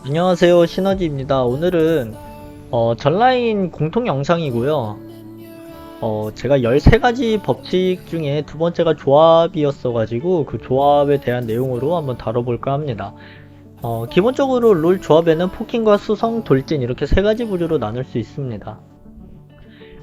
안녕하세요, 시너지입니다. 오늘은 전라인 공통 영상이고요. 제가 13가지 법칙 중에 두 번째가 조합이었어가지고 그 조합에 대한 내용으로 한번 다뤄볼까 합니다. 기본적으로 롤 조합에는 포킹과 수성, 돌진 이렇게 세 가지 부류로 나눌 수 있습니다.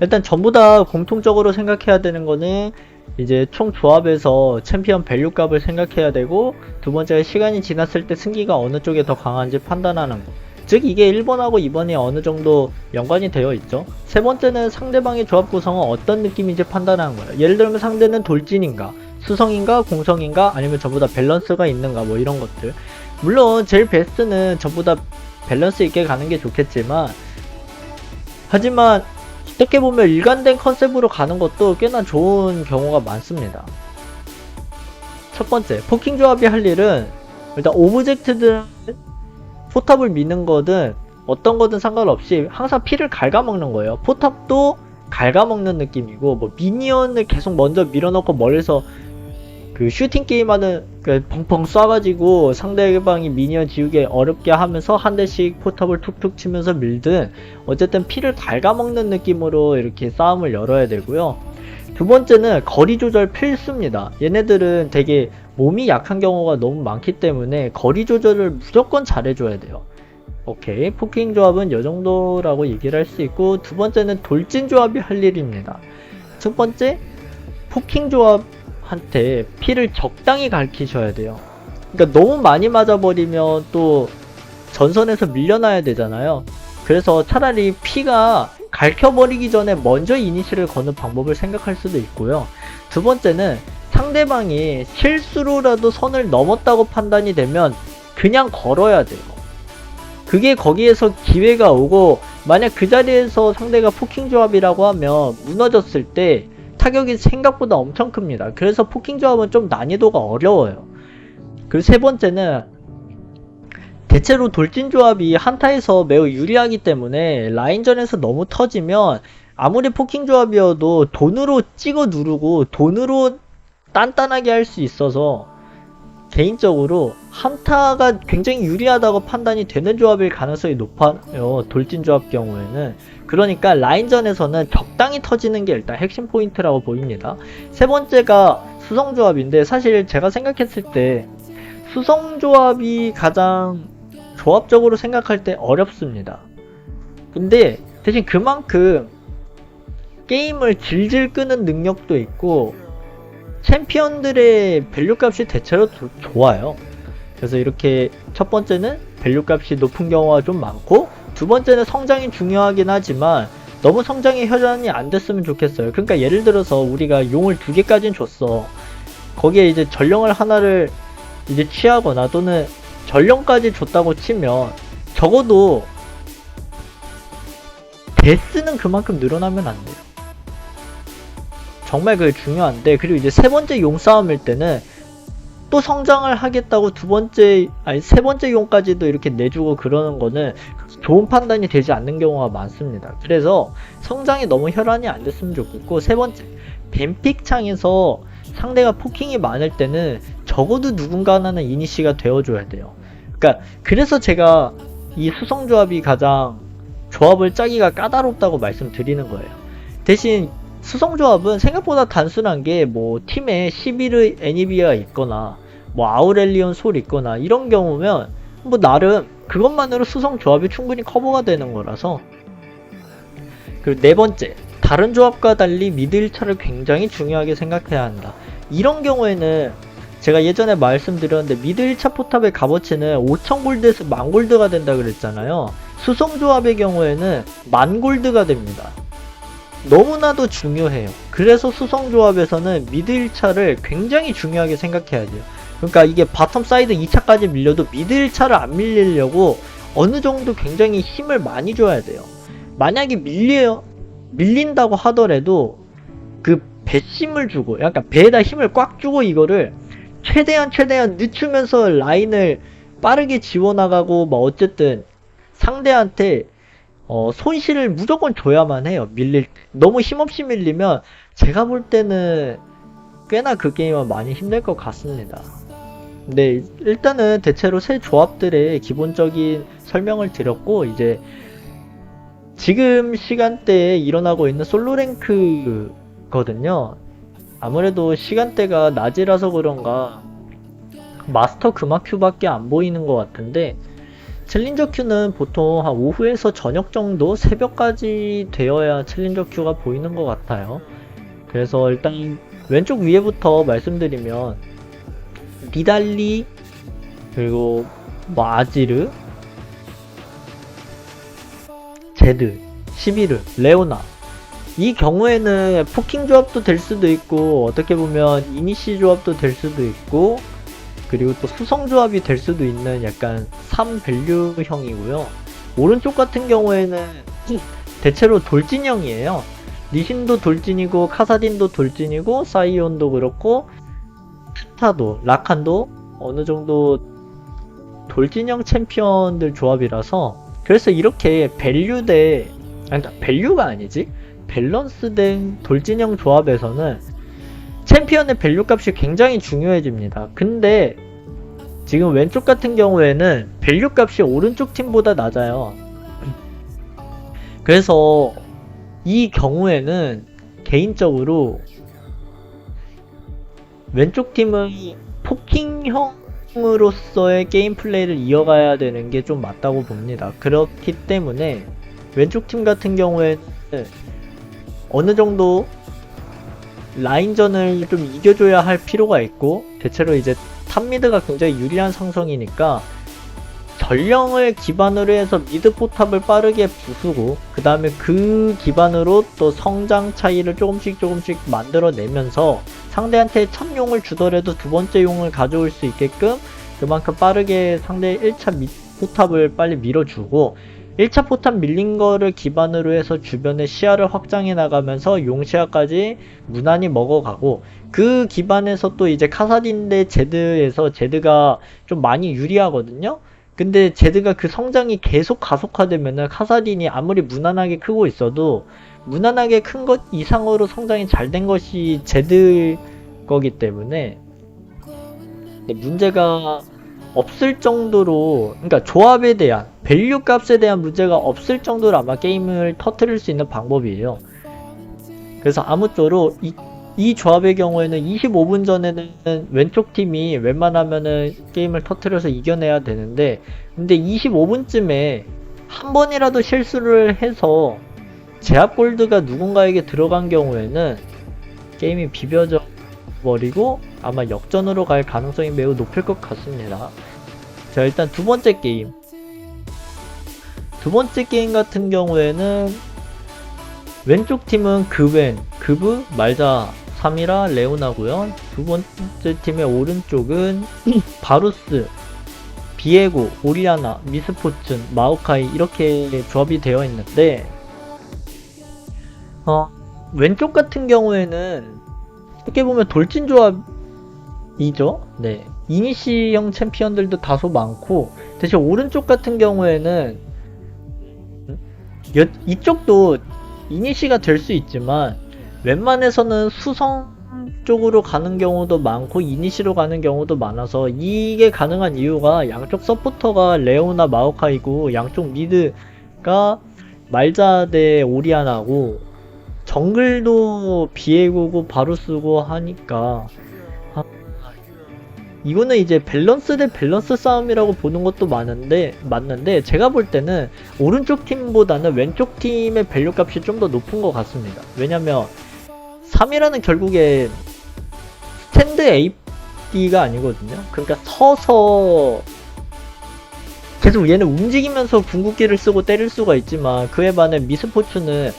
일단 전부 다 공통적으로 생각해야 되는 거는 이제 총 조합에서 챔피언 밸류 값을 생각해야 되고, 두 번째가 시간이 지났을 때 승기가 어느 쪽에 더 강한지 판단하는 거. 즉 이게 1번하고 2번이 어느 정도 연관이 되어 있죠. 세 번째는 상대방의 조합 구성은 어떤 느낌인지 판단하는 거예요. 예를 들면 상대는 돌진인가, 수성인가, 공성인가, 아니면 전부 다 밸런스가 있는가, 뭐 이런 것들. 물론 제일 베스트는 전부 다 밸런스 있게 가는 게 좋겠지만, 하지만 어떻게 보면 일관된 컨셉으로 가는 것도 꽤나 좋은 경우가 많습니다. 첫 번째, 포킹 조합이 할 일은 일단 오브젝트든 포탑을 미는 거든 어떤 거든 상관없이 항상 피를 갉아먹는 거예요. 포탑도 갉아먹는 느낌이고, 뭐 미니언을 계속 먼저 밀어넣고 멀리서 그 슈팅 게임하는 그 펑펑 쏴가지고 상대방이 미니언 지우개 어렵게 하면서 한 대씩 포탑을 툭툭 치면서 밀든, 어쨌든 피를 갉아먹는 느낌으로 이렇게 싸움을 열어야 되고요. 두 번째는 거리 조절 필수입니다. 얘네들은 되게 몸이 약한 경우가 너무 많기 때문에 거리 조절을 무조건 잘해줘야 돼요. 오케이, 포킹 조합은 이 정도라고 얘기를 할 수 있고, 두 번째는 돌진 조합이 할 일입니다. 첫 번째, 포킹 조합한테 피를 적당히 가르치셔야 돼요. 그러니까 너무 많이 맞아버리면 또 전선에서 밀려나야 되잖아요. 그래서 차라리 피가 갈켜버리기 전에 먼저 이니시를 거는 방법을 생각할 수도 있고요. 두 번째는 상대방이 실수로라도 선을 넘었다고 판단이 되면 그냥 걸어야 돼요. 그게 거기에서 기회가 오고, 만약 그 자리에서 상대가 포킹 조합이라고 하면 무너졌을 때 타격이 생각보다 엄청 큽니다. 그래서 포킹 조합은 좀 난이도가 어려워요. 그리고 세 번째는 대체로 돌진 조합이 한타에서 매우 유리하기 때문에 라인전에서 너무 터지면 아무리 포킹 조합이어도 돈으로 찍어 누르고 돈으로 단단하게 할 수 있어서 개인적으로 한타가 굉장히 유리하다고 판단이 되는 조합일 가능성이 높아요, 돌진 조합 경우에는. 그러니까 라인전에서는 적당히 터지는 게 일단 핵심 포인트라고 보입니다. 세 번째가 수성 조합인데, 사실 제가 생각했을 때 수성 조합이 가장 조합적으로 생각할 때 어렵습니다. 근데 대신 그만큼 게임을 질질 끄는 능력도 있고 챔피언들의 밸류 값이 대체로 좋아요. 그래서 이렇게 첫 번째는 밸류 값이 높은 경우가 좀 많고, 두 번째는 성장이 중요하긴 하지만 너무 성장이 혈안이 안 됐으면 좋겠어요. 그러니까 예를 들어서 우리가 용을 2개까지는 줬어. 거기에 이제 전령을 하나를 이제 취하거나 또는 전령까지 줬다고 치면 적어도 데스는 그만큼 늘어나면 안 돼요. 정말 그게 중요한데, 그리고 이제 세 번째 용 싸움일 때는 또 성장을 하겠다고 세 번째 용까지도 이렇게 내주고 그러는 거는 좋은 판단이 되지 않는 경우가 많습니다. 그래서 성장이 너무 혈안이 안 됐으면 좋겠고, 세 번째, 뱀픽 창에서 상대가 포킹이 많을 때는 적어도 누군가 하나는 이니시가 되어줘야 돼요. 그러니까 그래서 제가 이 수성 조합이 가장 조합을 짜기가 까다롭다고 말씀드리는 거예요. 대신 수성 조합은 생각보다 단순한 게, 뭐 팀에 11의 애니비아가 있거나 뭐 아우렐리온 솔 있거나 이런 경우면 뭐 나름 그것만으로 수성 조합이 충분히 커버가 되는 거라서. 그리고 네 번째, 다른 조합과 달리 미드 1차를 굉장히 중요하게 생각해야 한다. 이런 경우에는 제가 예전에 말씀드렸는데 미드 1차 포탑의 값어치는 5000골드에서 10,000골드가 된다 그랬잖아요. 수성 조합의 경우에는 10,000골드가 됩니다. 너무나도 중요해요. 그래서 수성 조합에서는 미드 1차를 굉장히 중요하게 생각해야 돼요. 그러니까 이게 바텀 사이드 2차까지 밀려도 미드 1차를 안 밀리려고 어느 정도 굉장히 힘을 많이 줘야 돼요. 만약에 밀린다고 하더라도 그 배심을 주고, 약간 배에다 힘을 꽉 주고 이거를 최대한 늦추면서 라인을 빠르게 지워나가고, 뭐 어쨌든 상대한테 손실을 무조건 줘야만 해요. 밀릴 때 너무 힘없이 밀리면 제가 볼 때는 꽤나 그 게임은 많이 힘들 것 같습니다. 네, 일단은 대체로 새 조합들의 기본적인 설명을 드렸고, 이제 지금 시간대에 일어나고 있는 솔로 랭크거든요. 아무래도 시간대가 낮이라서 그런가 마스터 금화 큐밖에 안 보이는 것 같은데, 챌린저 큐는 보통 한 오후에서 저녁 정도, 새벽까지 되어야 챌린저 큐가 보이는 것 같아요. 그래서 일단 왼쪽 위에부터 말씀드리면 니달리, 그리고 뭐 아지르, 제드, 시비르, 레오나, 이 경우에는 포킹 조합도 될 수도 있고, 어떻게 보면 이니시 조합도 될 수도 있고, 그리고 또 수성 조합이 될 수도 있는 약간 3밸류형이고요. 오른쪽 같은 경우에는 대체로 돌진형이에요. 리신도 돌진이고, 카사딘도 돌진이고, 사이온도 그렇고, 스타도, 라칸도 어느 정도 돌진형 챔피언들 조합이라서, 그래서 이렇게 밸류가 아니지? 밸런스된 돌진형 조합에서는 챔피언의 밸류 값이 굉장히 중요해집니다. 근데 지금 왼쪽 같은 경우에는 밸류 값이 오른쪽 팀보다 낮아요. 그래서 이 경우에는 개인적으로 왼쪽 팀은 포킹형으로서의 게임 플레이를 이어가야 되는 게 좀 맞다고 봅니다. 그렇기 때문에 왼쪽 팀 같은 경우에는 어느 정도 라인전을 좀 이겨줘야 할 필요가 있고, 대체로 이제 탑미드가 굉장히 유리한 상성이니까 전령을 기반으로 해서 미드 포탑을 빠르게 부수고, 그 다음에 그 기반으로 또 성장 차이를 조금씩 만들어내면서 상대한테 첫 용을 주더라도 두 번째 용을 가져올 수 있게끔 그만큼 빠르게 상대의 1차 포탑을 빨리 밀어주고, 1차 포탑 밀린 거를 기반으로 해서 주변의 시야를 확장해 나가면서 용시야까지 무난히 먹어가고, 그 기반에서 또 이제 카사딘 대 제드에서 제드가 좀 많이 유리하거든요. 근데 제드가 그 성장이 계속 가속화되면은 카사딘이 아무리 무난하게 크고 있어도 무난하게 큰 것 이상으로 성장이 잘 된 것이 제드 거기 때문에 문제가 없을 정도로, 그러니까 조합에 대한 밸류 값에 대한 문제가 없을 정도로 아마 게임을 터트릴 수 있는 방법이에요. 그래서 아무쪼록 이 조합의 경우에는 25분 전에는 왼쪽 팀이 웬만하면은 게임을 터트려서 이겨내야 되는데, 근데 25분쯤에 한 번이라도 실수를 해서 제압 골드가 누군가에게 들어간 경우에는 게임이 비벼져 버리고 아마 역전으로 갈 가능성이 매우 높을 것 같습니다. 자, 일단 두 번째 게임 같은 경우에는 왼쪽 팀은 그웬, 그브, 말자, 사미라, 레오나고요. 두 번째 팀의 오른쪽은 바루스, 비에고, 오리아나, 미스포춘, 마오카이, 이렇게 조합이 되어 있는데, 왼쪽 같은 경우에는 어떻게 보면 돌진 조합이죠. 네, 이니시형 챔피언들도 다소 많고, 대신 오른쪽 같은 경우에는 이쪽도 이니시가 될 수 있지만 웬만해서는 수성 쪽으로 가는 경우도 많고 이니시로 가는 경우도 많아서, 이게 가능한 이유가 양쪽 서포터가 레오나 마오카이고 양쪽 미드가 말자 대 오리아나고 정글도 비에고고 바루스고 하니까, 이거는 이제 밸런스 대 밸런스 싸움이라고 보는 것도 맞는데 제가 볼 때는 오른쪽 팀보다는 왼쪽 팀의 밸류 값이 좀 더 높은 것 같습니다. 왜냐면 3이라는 결국에 스탠드 AD가 아니거든요. 그러니까 서서 계속 얘는 움직이면서 궁극기를 쓰고 때릴 수가 있지만, 그에 반해 미스포츠는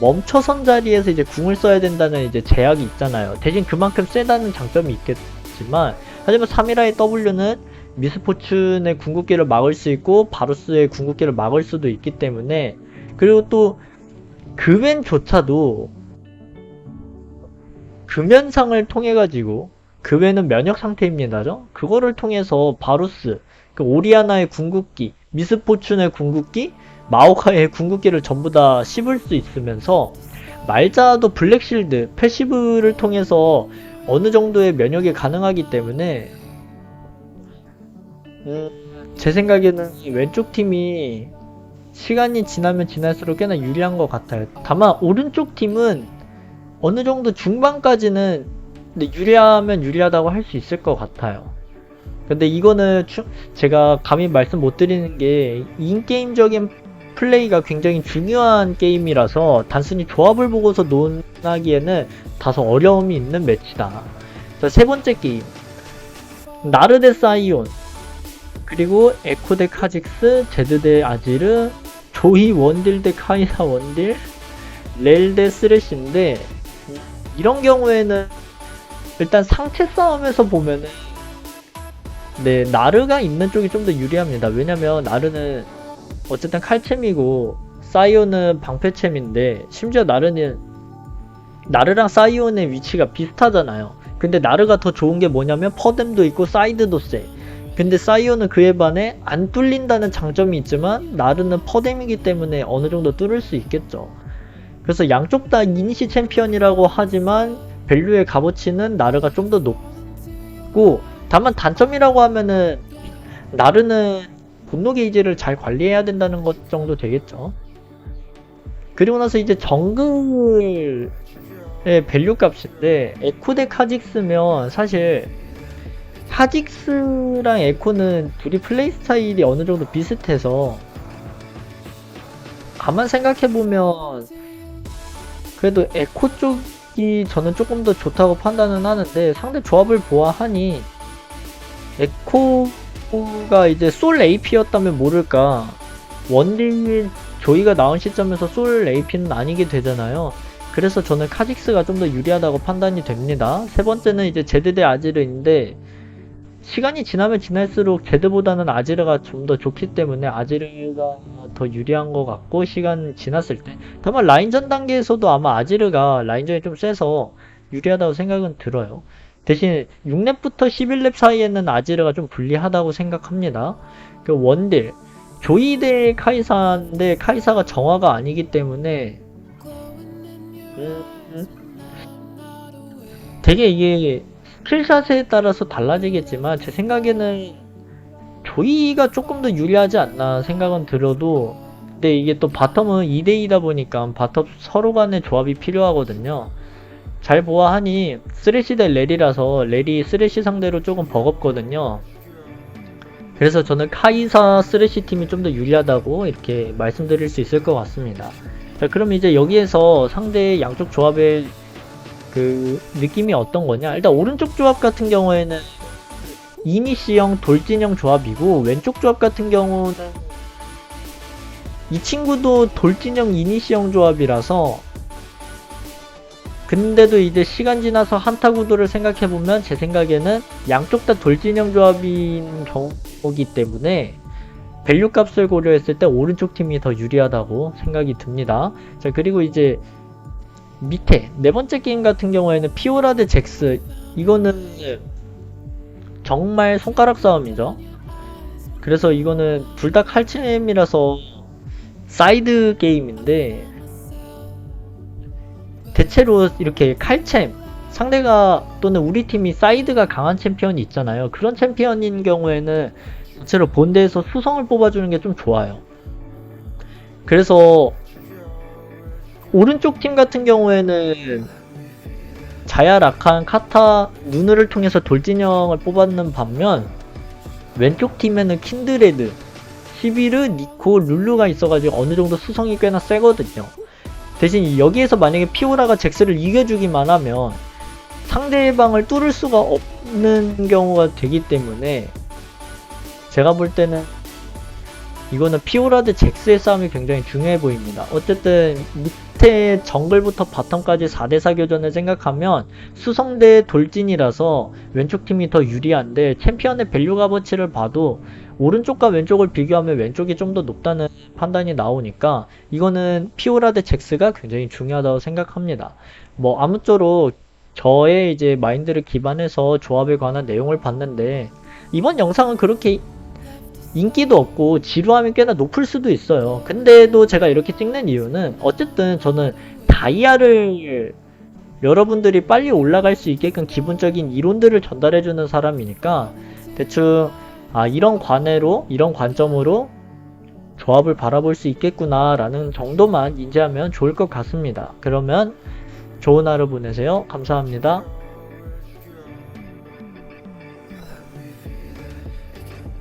멈춰선 자리에서 이제 궁을 써야 된다는 이제 제약이 있잖아요. 대신 그만큼 세다는 장점이 있겠지만, 하지만 3이라의 W는 미스포춘의 궁극기를 막을 수 있고 바루스의 궁극기를 막을 수도 있기 때문에, 그리고 또 그웬조차도 금연상을 통해 가지고, 그웬은 면역 상태입니다죠. 그거를 통해서 바루스, 그 오리아나의 궁극기, 미스포춘의 궁극기, 마오카이의 궁극기를 전부 다 씹을 수 있으면서, 말자도 블랙실드 패시브를 통해서 어느 정도의 면역이 가능하기 때문에 제 생각에는 이 왼쪽 팀이 시간이 지나면 지날수록 꽤나 유리한 것 같아요. 다만 오른쪽 팀은 어느 정도 중반까지는 근데 유리하면 유리하다고 할 수 있을 것 같아요. 근데 이거는 제가 감히 말씀 못 드리는 게 인게임적인 플레이가 굉장히 중요한 게임이라서 단순히 조합을 보고서 논하기에는 다소 어려움이 있는 매치다. 자, 세 번째 게임. 나르 대 사이온, 그리고 에코 대 카직스, 제드 대 아지르, 조이 원딜 대 카이사 원딜, 렐 대 쓰레쉬인데, 이런 경우에는 일단 상체 싸움에서 보면은 네, 나르가 있는 쪽이 좀 더 유리합니다. 왜냐면 나르는 어쨌든 칼챔이고 사이온은 방패챔인데, 심지어 나르랑 사이온의 위치가 비슷하잖아요. 근데 나르가 더 좋은 게 뭐냐면 퍼뎀도 있고 사이드도 세. 근데 사이온은 그에 반해 안 뚫린다는 장점이 있지만 나르는 퍼뎀이기 때문에 어느 정도 뚫을 수 있겠죠. 그래서 양쪽 다 이니시 챔피언이라고 하지만 밸류의 값어치는 나르가 좀 더 높고, 다만 단점이라고 하면은 나르는 분노 게이지를 잘 관리해야 된다는 것 정도 되겠죠. 그리고 나서 이제 정글의 밸류 값인데, 에코 대 카직스면 사실 카직스랑 에코는 둘이 플레이 스타일이 어느 정도 비슷해서 가만 생각해보면 그래도 에코 쪽이 저는 조금 더 좋다고 판단은 하는데, 상대 조합을 보아하니 에코가 이제 솔 AP였다면 모를까 원딜 조이가 나온 시점에서 솔 AP는 아니게 되잖아요. 그래서 저는 카직스가 좀 더 유리하다고 판단이 됩니다. 세 번째는 이제 제드 대 아지르인데, 시간이 지나면 지날수록 제드보다는 아지르가 좀 더 좋기 때문에 아지르가 더 유리한 것 같고, 시간 지났을 때 다만 라인전 단계에서도 아마 아지르가 라인전이 좀 세서 유리하다고 생각은 들어요. 대신 6렙부터 11렙 사이에는 아지르가 좀 불리하다고 생각합니다. 그 원딜 조이 대 카이사인데 카이사가 정화가 아니기 때문에 되게 이게 스킬샷에 따라서 달라지겠지만 제 생각에는 조이가 조금 더 유리하지 않나 생각은 들어도, 근데 이게 또 바텀은 2대2다 보니까 바텀 서로 간의 조합이 필요하거든요. 잘 보아하니 쓰레쉬 대 렐이라서 렐이 쓰레쉬 상대로 조금 버겁거든요. 그래서 저는 카이사 쓰레쉬 팀이 좀 더 유리하다고 이렇게 말씀드릴 수 있을 것 같습니다. 자, 그럼 이제 여기에서 상대의 양쪽 조합의 그 느낌이 어떤 거냐, 일단 오른쪽 조합 같은 경우에는 이니시형 돌진형 조합이고, 왼쪽 조합 같은 경우는 이 친구도 돌진형 이니시형 조합이라서, 근데도 이제 시간 지나서 한타 구도를 생각해보면 제 생각에는 양쪽 다 돌진형 조합인 경우이기 때문에 밸류 값을 고려했을 때 오른쪽 팀이 더 유리하다고 생각이 듭니다. 자, 그리고 이제 밑에 네 번째 게임 같은 경우에는 피오라 대 잭스, 이거는 정말 손가락 싸움이죠. 그래서 이거는 둘 다 칼챔이라서 사이드 게임인데, 대체로 이렇게 칼챔 상대가 또는 우리 팀이 사이드가 강한 챔피언이 있잖아요. 그런 챔피언인 경우에는 대체로 본대에서 수성을 뽑아주는 게 좀 좋아요. 그래서 오른쪽 팀 같은 경우에는 자야, 라칸, 카타, 누누를 통해서 돌진형을 뽑았는 반면, 왼쪽 팀에는 킨드레드, 시비르, 니코, 룰루가 있어가지고 어느정도 수성이 꽤나 세거든요. 대신 여기에서 만약에 피오라가 잭스를 이겨주기만 하면 상대방을 뚫을 수가 없는 경우가 되기 때문에, 제가 볼 때는 이거는 피오라 대 잭스의 싸움이 굉장히 중요해 보입니다. 어쨌든 밑에 정글부터 바텀까지 4대4 교전을 생각하면 수성 대 돌진이라서 왼쪽 팀이 더 유리한데, 챔피언의 밸류 값어치를 봐도 오른쪽과 왼쪽을 비교하면 왼쪽이 좀 더 높다는 판단이 나오니까 이거는 피오라 대 잭스가 굉장히 중요하다고 생각합니다. 뭐 아무쪼록 저의 이제 마인드를 기반해서 조합에 관한 내용을 봤는데, 이번 영상은 그렇게 인기도 없고 지루함이 꽤나 높을 수도 있어요. 근데도 제가 이렇게 찍는 이유는 어쨌든 저는 다이아를 여러분들이 빨리 올라갈 수 있게끔 기본적인 이론들을 전달해주는 사람이니까, 대충 이런 이런 관점으로 조합을 바라볼 수 있겠구나 라는 정도만 인지하면 좋을 것 같습니다. 그러면 좋은 하루 보내세요. 감사합니다.